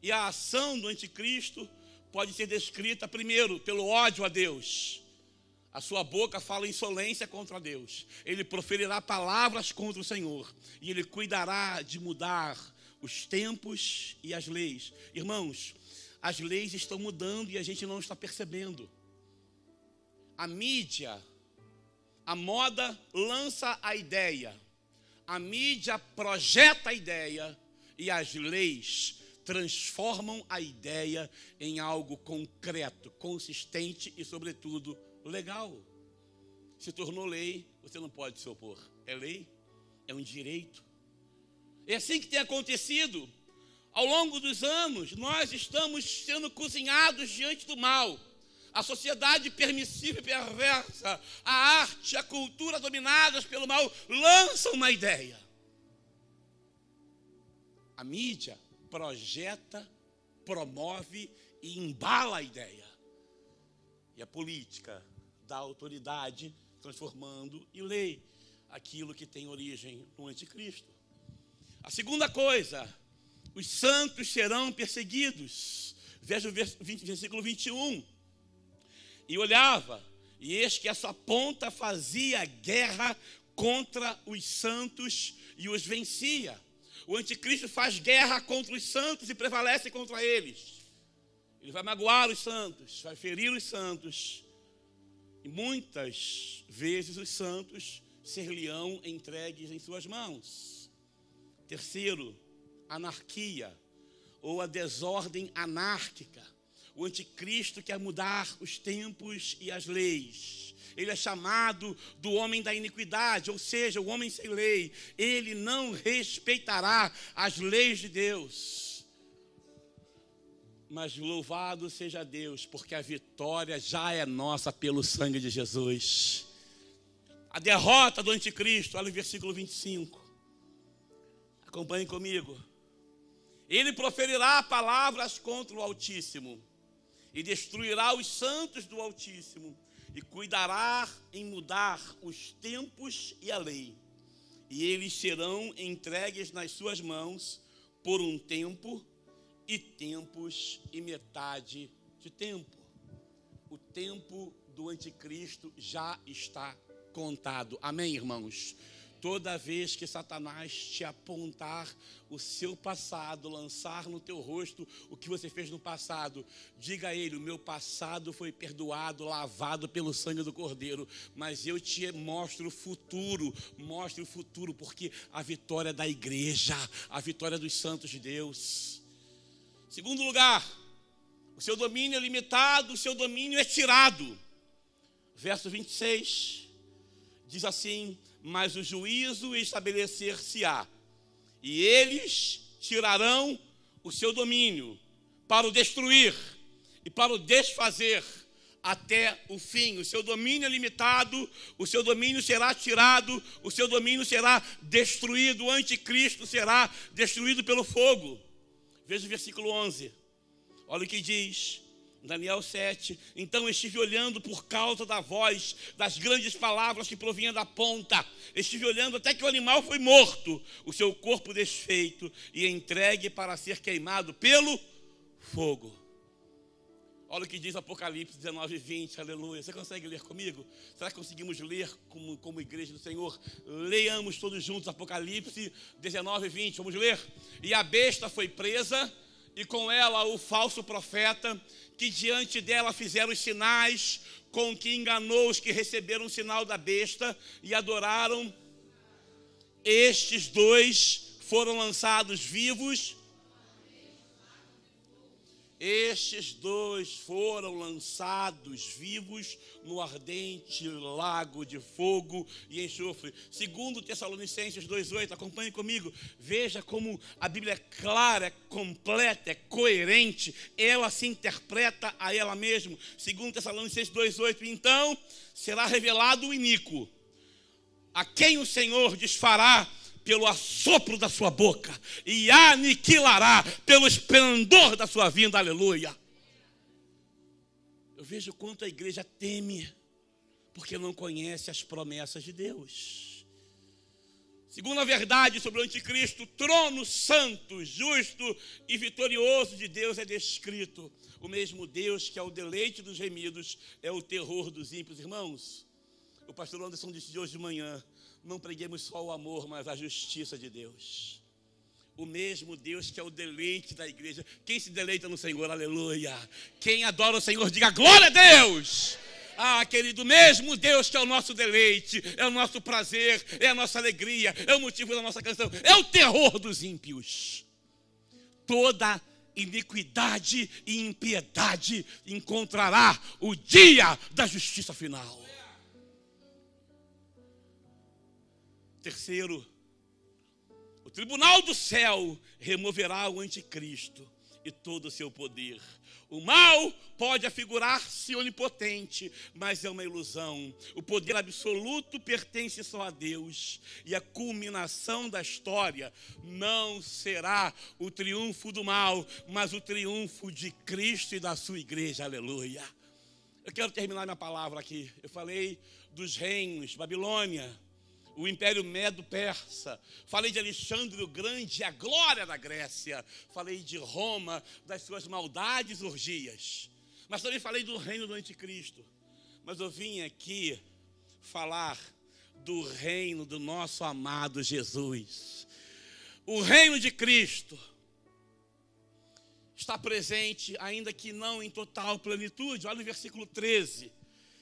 E a ação do anticristo pode ser descrita primeiro pelo ódio a Deus. A sua boca fala insolência contra Deus. Ele proferirá palavras contra o Senhor. E ele cuidará de mudar os tempos e as leis. Irmãos, as leis estão mudando e a gente não está percebendo. A mídia, a moda lança a ideia. A mídia projeta a ideia e as leis transformam a ideia em algo concreto, consistente e, sobretudo, legal. Se tornou lei, você não pode se opor. É lei, é um direito. É assim que tem acontecido. Ao longo dos anos, nós estamos sendo cozinhados diante do mal. A sociedade permissiva e perversa, a arte, a cultura dominadas pelo mal, lançam uma ideia. A mídia projeta, promove e embala a ideia. E a política dá autoridade, transformando em lei aquilo que tem origem no anticristo. A segunda coisa, os santos serão perseguidos. Veja o versículo 21. E olhava, e eis que a sua ponta fazia guerra contra os santos e os vencia. O anticristo faz guerra contra os santos e prevalece contra eles. Ele vai magoar os santos, vai ferir os santos. E muitas vezes os santos ser-lhe-ão entregues em suas mãos. Terceiro, anarquia, ou a desordem anárquica. O anticristo quer mudar os tempos e as leis. Ele é chamado do homem da iniquidade, ou seja, o homem sem lei. Ele não respeitará as leis de Deus. Mas louvado seja Deus, porque a vitória já é nossa pelo sangue de Jesus. A derrota do anticristo, olha o versículo 25. Acompanhem comigo. Ele proferirá palavras contra o Altíssimo e destruirá os santos do Altíssimo e cuidará em mudar os tempos e a lei. E eles serão entregues nas suas mãos por um tempo e tempos e metade de tempo. O tempo do anticristo já está contado. Amém, irmãos? Toda vez que Satanás te apontar o seu passado, lançar no teu rosto o que você fez no passado, diga a ele: o meu passado foi perdoado, lavado pelo sangue do Cordeiro, mas eu te mostro o futuro, porque a vitória da igreja, a vitória dos santos de Deus. Segundo lugar, o seu domínio é limitado, o seu domínio é tirado. Verso 26, diz assim: mas o juízo estabelecer-se-á, e eles tirarão o seu domínio para o destruir e para o desfazer até o fim. O seu domínio é limitado, o seu domínio será tirado, o seu domínio será destruído, o anticristo será destruído pelo fogo. Veja o versículo 11, olha o que diz: Daniel 7, então estive olhando por causa da voz, das grandes palavras que provinham da ponta. Estive olhando até que o animal foi morto, o seu corpo desfeito e entregue para ser queimado pelo fogo. Olha o que diz Apocalipse 19, 20, aleluia. Você consegue ler comigo? Será que conseguimos ler como igreja do Senhor? Leiamos todos juntos Apocalipse 19, 20, vamos ler? E a besta foi presa, e com ela o falso profeta, que diante dela fizeram os sinais, com que enganou os que receberam o sinal da besta e adoraram. Estes dois foram lançados vivos. Estes dois foram lançados vivos no ardente lago de fogo e enxofre. Segundo Tessalonicenses 2,8, acompanhe comigo. Veja como a Bíblia é clara, é completa, é coerente. Ela se interpreta a ela mesma. Segundo Tessalonicenses 2,8, então será revelado o iníquo, a quem o Senhor desfará pelo assopro da sua boca e aniquilará pelo esplendor da sua vinda, aleluia. Eu vejo quanto a igreja teme, porque não conhece as promessas de Deus. Segundo a verdade sobre o anticristo, o trono santo, justo e vitorioso de Deus é descrito. O mesmo Deus que é o deleite dos remidos, é o terror dos ímpios. Irmãos, o pastor Anderson disse de hoje de manhã, não preguemos só o amor, mas a justiça de Deus. O mesmo Deus que é o deleite da igreja. Quem se deleita no Senhor, aleluia. Quem adora o Senhor, diga glória a Deus. Ah, querido, mesmo Deus que é o nosso deleite, é o nosso prazer, é a nossa alegria, é o motivo da nossa canção, é o terror dos ímpios. Toda iniquidade e impiedade encontrará o dia da justiça final. Terceiro, o tribunal do céu removerá o anticristo e todo o seu poder. O mal pode afigurar-se onipotente, mas é uma ilusão. O poder absoluto pertence só a Deus. E a culminação da história não será o triunfo do mal, mas o triunfo de Cristo e da sua igreja. Aleluia. Eu quero terminar minha palavra aqui. Eu falei dos reinos, Babilônia, o Império Medo-Persa. Falei de Alexandre o Grande, a glória da Grécia. Falei de Roma, das suas maldades e orgias. Mas também falei do reino do anticristo. Mas eu vim aqui falar do reino do nosso amado Jesus. O reino de Cristo está presente, ainda que não em total plenitude. Olha o versículo 13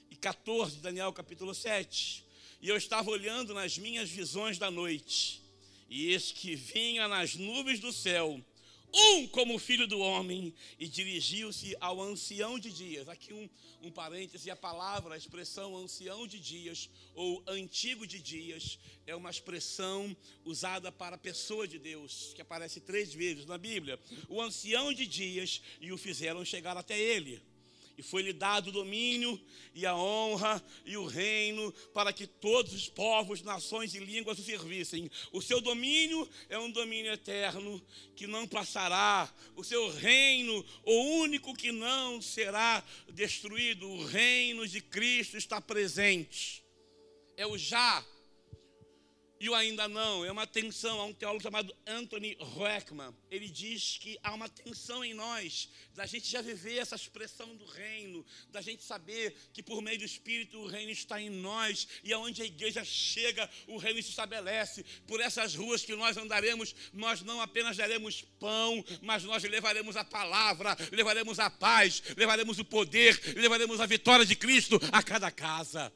e 14 de Daniel capítulo 7. E eu estava olhando nas minhas visões da noite, e eis que vinha nas nuvens do céu, como o filho do homem, e dirigiu-se ao ancião de dias. Aqui um parêntese, a palavra, a expressão ancião de dias, ou antigo de dias, é uma expressão usada para a pessoa de Deus, que aparece 3 vezes na Bíblia. O ancião de dias, e o fizeram chegar até ele. E foi-lhe dado o domínio e a honra e o reino para que todos os povos, nações e línguas o servissem. O seu domínio é um domínio eterno que não passará. O seu reino, o único que não será destruído. O reino de Cristo está presente. É o já e o ainda não. É uma tensão. Há um teólogo chamado Anthony Roeckman. Ele diz que há uma tensão em nós, da gente já viver essa expressão do reino, da gente saber que por meio do Espírito o reino está em nós, e aonde a igreja chega, o reino se estabelece. Por essas ruas que nós andaremos, nós não apenas daremos pão, mas nós levaremos a palavra, levaremos a paz, levaremos o poder, levaremos a vitória de Cristo a cada casa.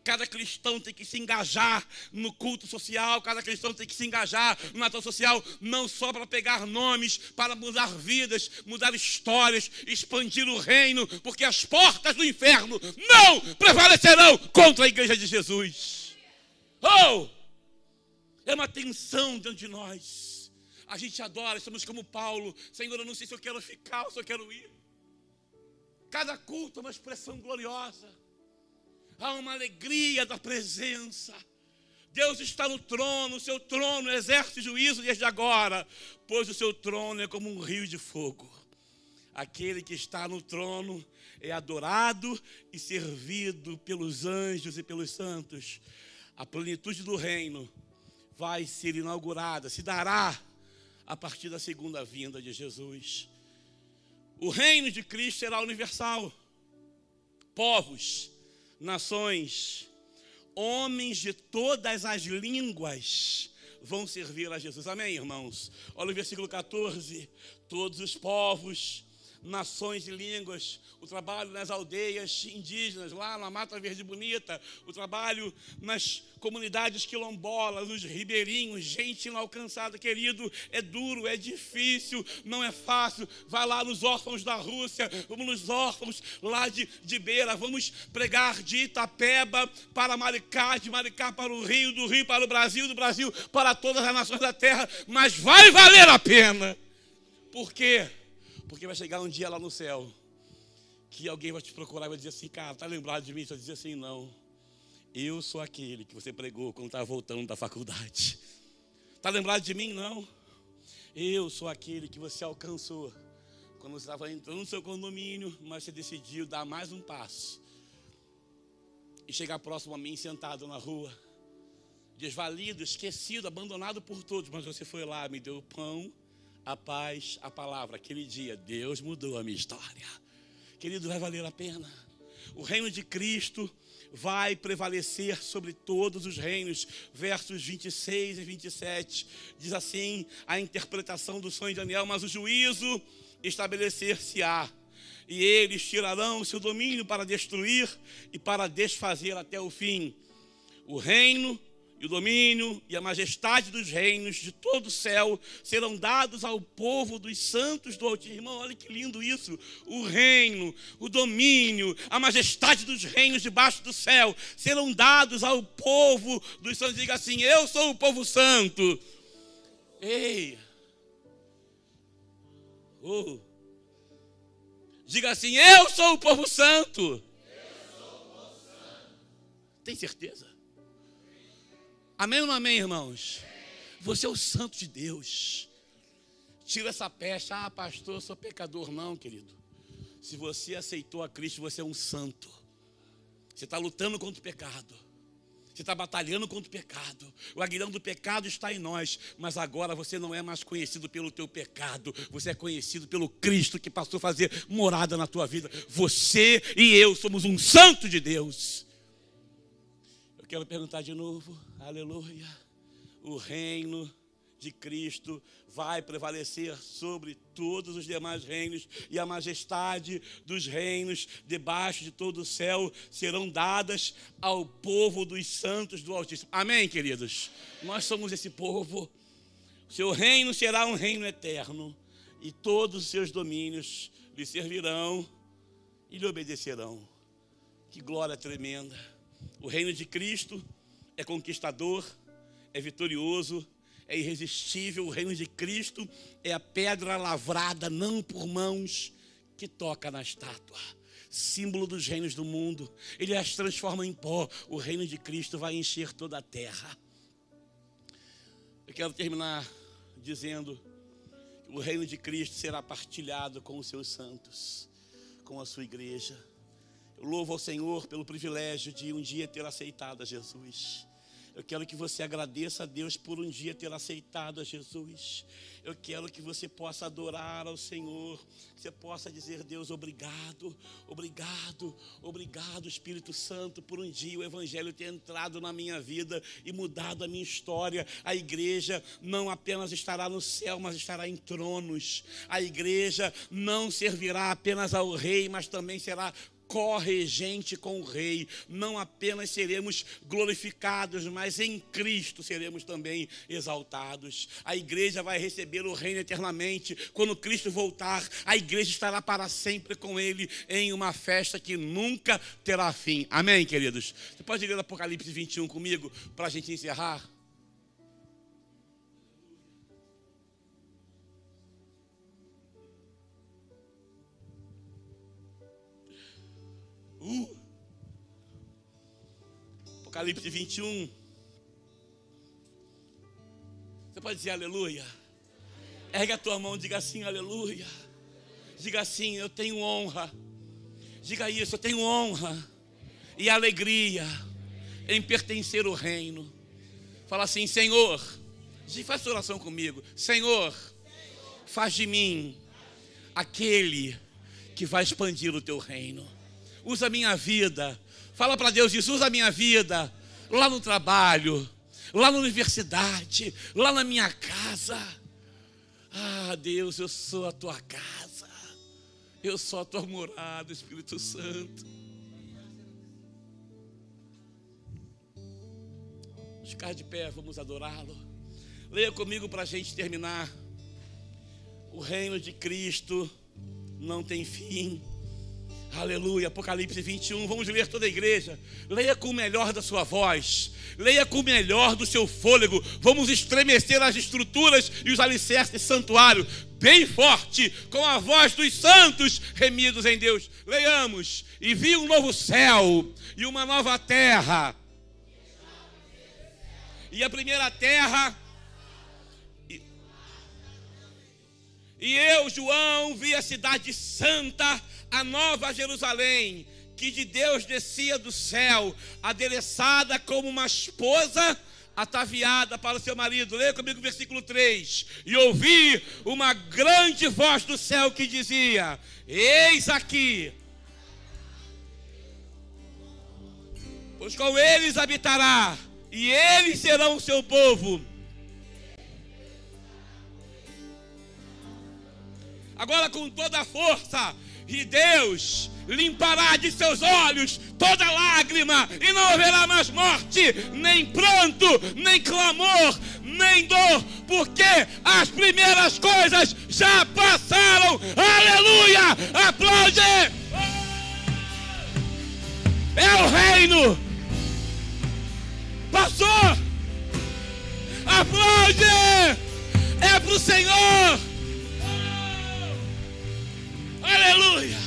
Cada cristão tem que se engajar no culto social, cada cristão tem que se engajar no Natal social, não só para pegar nomes, para mudar vidas, mudar histórias, expandir o reino, porque as portas do inferno não prevalecerão contra a igreja de Jesus. É uma tensão dentro de nós. A gente adora, somos como Paulo. Senhor, eu não sei se eu quero ficar ou se eu quero ir. Cada culto é uma expressão gloriosa. Há uma alegria da presença. Deus está no trono, o seu trono exerce juízo desde agora, pois o seu trono é como um rio de fogo. aquele que está no trono é adorado e servido pelos anjos e pelos santos. A plenitude do reino vai ser inaugurada, se dará a partir da segunda vinda de Jesus. O reino de Cristo será universal. Povos, nações, homens de todas as línguas vão servir a Jesus. Amém, irmãos? Olha o versículo 14. Todos os povos, nações e línguas, o trabalho nas aldeias indígenas, lá na Mata Verde Bonita, o trabalho nas comunidades quilombolas, nos ribeirinhos, gente inalcançada, querido, é duro, é difícil, não é fácil. Vai lá nos órfãos da Rússia, vamos nos órfãos lá de Beira, vamos pregar de Itapeba para Maricá, de Maricá para o Rio, do Rio para o Brasil, do Brasil para todas as nações da terra, mas vai valer a pena. Por quê? Porque vai chegar um dia lá no céu que alguém vai te procurar e vai dizer assim: cara, tá lembrado de mim? Você vai dizer assim: não, eu sou aquele que você pregou quando estava voltando da faculdade. Tá lembrado de mim? Não. Eu sou aquele que você alcançou quando você estava entrando no seu condomínio, mas você decidiu dar mais um passo e chegar próximo a mim, sentado na rua, desvalido, esquecido, abandonado por todos, mas você foi lá, me deu o pão, a paz, a palavra. Aquele dia, Deus mudou a minha história. Querido, vai valer a pena. O reino de Cristo vai prevalecer sobre todos os reinos. Versos 26 e 27. Diz assim a interpretação do sonho de Daniel: mas o juízo estabelecer-se-á, e eles tirarão o seu domínio para destruir e para desfazer até o fim. O reino e o domínio e a majestade dos reinos de todo o céu serão dados ao povo dos santos do Altíssimo. Irmão, olha que lindo isso. O reino, o domínio, a majestade dos reinos debaixo do céu serão dados ao povo dos santos. Diga assim: eu sou o povo santo. Ei. Oh. Diga assim: eu sou o povo santo. Eu sou o povo santo. Tem certeza? Amém ou não amém, irmãos? Você é o santo de Deus. Tira essa peste. Ah, pastor, eu sou pecador. Não, querido. Se você aceitou a Cristo, você é um santo. Você está lutando contra o pecado. Você está batalhando contra o pecado. O aguilhão do pecado está em nós. Mas agora você não é mais conhecido pelo teu pecado. Você é conhecido pelo Cristo que passou a fazer morada na tua vida. Você e eu somos um santo de Deus. Quero perguntar de novo, aleluia. O reino de Cristo vai prevalecer sobre todos os demais reinos, e a majestade dos reinos debaixo de todo o céu serão dadas ao povo dos santos do Altíssimo. Amém, queridos? Nós somos esse povo. O seu reino será um reino eterno, e todos os seus domínios lhe servirão e lhe obedecerão. Que glória tremenda! O reino de Cristo é conquistador, é vitorioso, é irresistível. O reino de Cristo é a pedra lavrada, não por mãos, que toca na estátua. Símbolo dos reinos do mundo. Ele as transforma em pó. O reino de Cristo vai encher toda a terra. Eu quero terminar dizendo que o reino de Cristo será partilhado com os seus santos, com a sua igreja. Eu louvo ao Senhor pelo privilégio de um dia ter aceitado a Jesus. Eu quero que você agradeça a Deus por um dia ter aceitado a Jesus. Eu quero que você possa adorar ao Senhor, que você possa dizer: Deus, obrigado, obrigado, obrigado, Espírito Santo, por um dia o Evangelho ter entrado na minha vida e mudado a minha história. A igreja não apenas estará no céu, mas estará em tronos. A igreja não servirá apenas ao rei, mas também será corregente com o rei. Não apenas seremos glorificados, mas em Cristo seremos também exaltados. A igreja vai receber o reino eternamente. Quando Cristo voltar, a igreja estará para sempre com ele em uma festa que nunca terá fim. Amém, queridos? Você pode ler Apocalipse 21 comigo para a gente encerrar? Apocalipse 21. Você pode dizer aleluia? Ergue a tua mão e diga assim: aleluia. Diga assim: eu tenho honra. Diga isso: eu tenho honra e alegria em pertencer ao reino. Fala assim: Senhor, faz essa oração comigo. Senhor, faz de mim aquele que vai expandir o teu reino. Usa a minha vida. Fala para Deus isso: usa a minha vida lá no trabalho, lá na universidade, lá na minha casa. Ah, Deus, eu sou a tua casa. Eu sou a tua morada, Espírito Santo. Vamos ficar de pé, vamos adorá-lo. Leia comigo para a gente terminar. O reino de Cristo não tem fim. Aleluia, Apocalipse 21, vamos ler toda a igreja. Leia com o melhor da sua voz, leia com o melhor do seu fôlego. Vamos estremecer as estruturas e os alicerces desse santuário, bem forte, com a voz dos santos remidos em Deus. Leiamos: e vi um novo céu e uma nova terra. E a primeira terra... E eu, João, vi a cidade santa, a nova Jerusalém, que de Deus descia do céu, adereçada como uma esposa ataviada para o seu marido. Leia comigo o versículo 3. E ouvi uma grande voz do céu que dizia: eis aqui, pois com eles habitará, e eles serão o seu povo. Agora com toda a força, e Deus limpará de seus olhos toda lágrima, e não haverá mais morte, nem pranto, nem clamor, nem dor, porque as primeiras coisas já passaram. Aleluia! Aplaude! É o reino. Passou. Aplaude! É para o Senhor. Aleluia!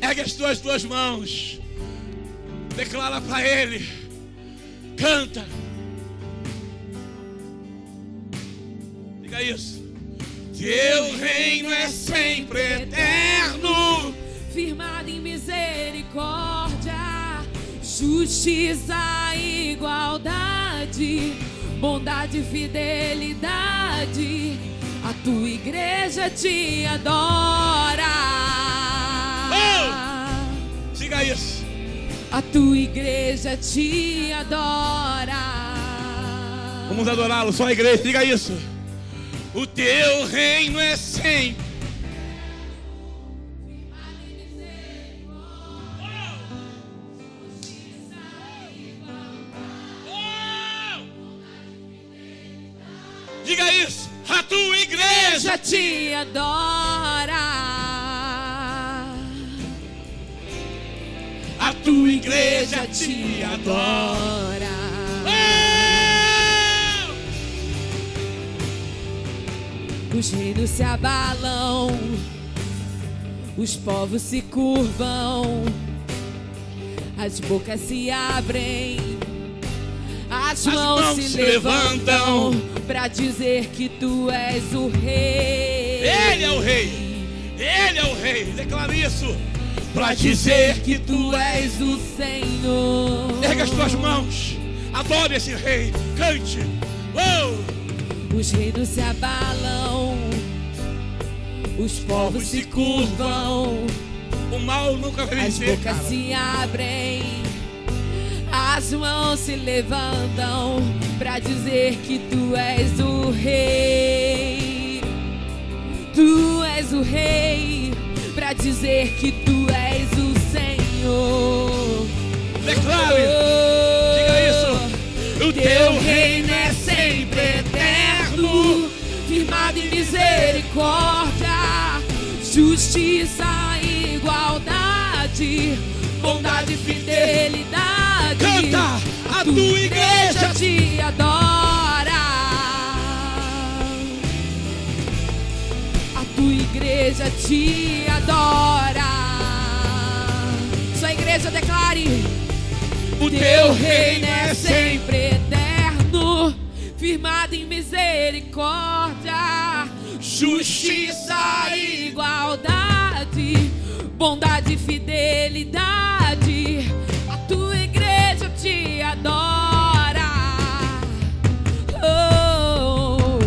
Ergue as tuas duas mãos, declara para Ele, canta, diga isso: teu reino é sempre eterno, firmado em misericórdia, justiça e igualdade, bondade e fidelidade. A tua igreja te adora. Oh! Diga isso. A tua igreja te adora. Vamos adorá-lo, só a igreja, diga isso. O teu reino é sempre. Diga isso. A tua igreja te adora. A tua igreja te adora. Oh! Os reinos se abalam, os povos se curvam, as bocas se abrem, as mãos se levantam para dizer que tu és o rei. Ele é o rei. Ele é o rei. Declara isso. Para dizer que tu és o Senhor. Erga as tuas mãos. Adore esse rei. Cante. Oh! Os reinos se abalam, os povos se curvam, o mal nunca vai vencer. As bocas se abrem, as mãos se levantam para dizer que tu és o rei. Tu és o rei, para dizer que tu és o Senhor. Declare, diga isso. O teu reino é sempre eterno, firmado em misericórdia, justiça e igualdade, bondade e fidelidade. Canta, a tua igreja te adora. A tua igreja te adora. Sua igreja declare: o teu reino é sempre eterno, firmada em misericórdia, justiça e igualdade, bondade e fidelidade. A tua igreja te adora. Oh,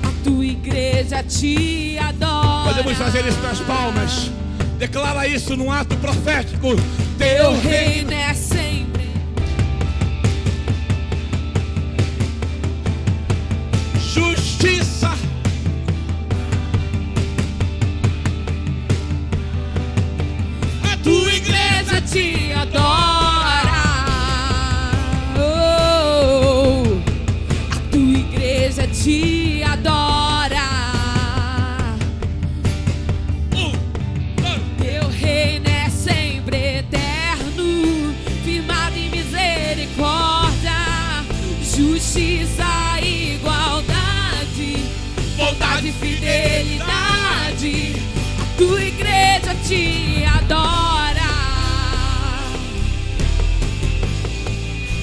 a tua igreja te adora. Podemos fazer isso nas palmas. Declara isso num ato profético. Teu reino é sempre. Justiça. A tua igreja te adora. Oh, a tua igreja te adora. Teu reino é sempre eterno, firmado em misericórdia, justiça e igualdade, bondade e fidelidade. A tua igreja te adora.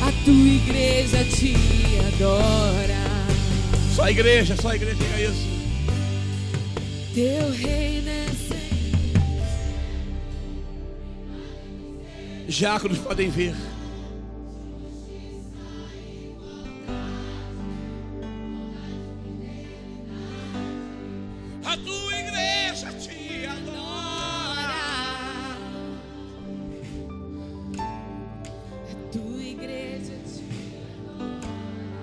A tua igreja te adora. Só a igreja diga isso. Teu reino é sempre. Diáconos podem ver. A tua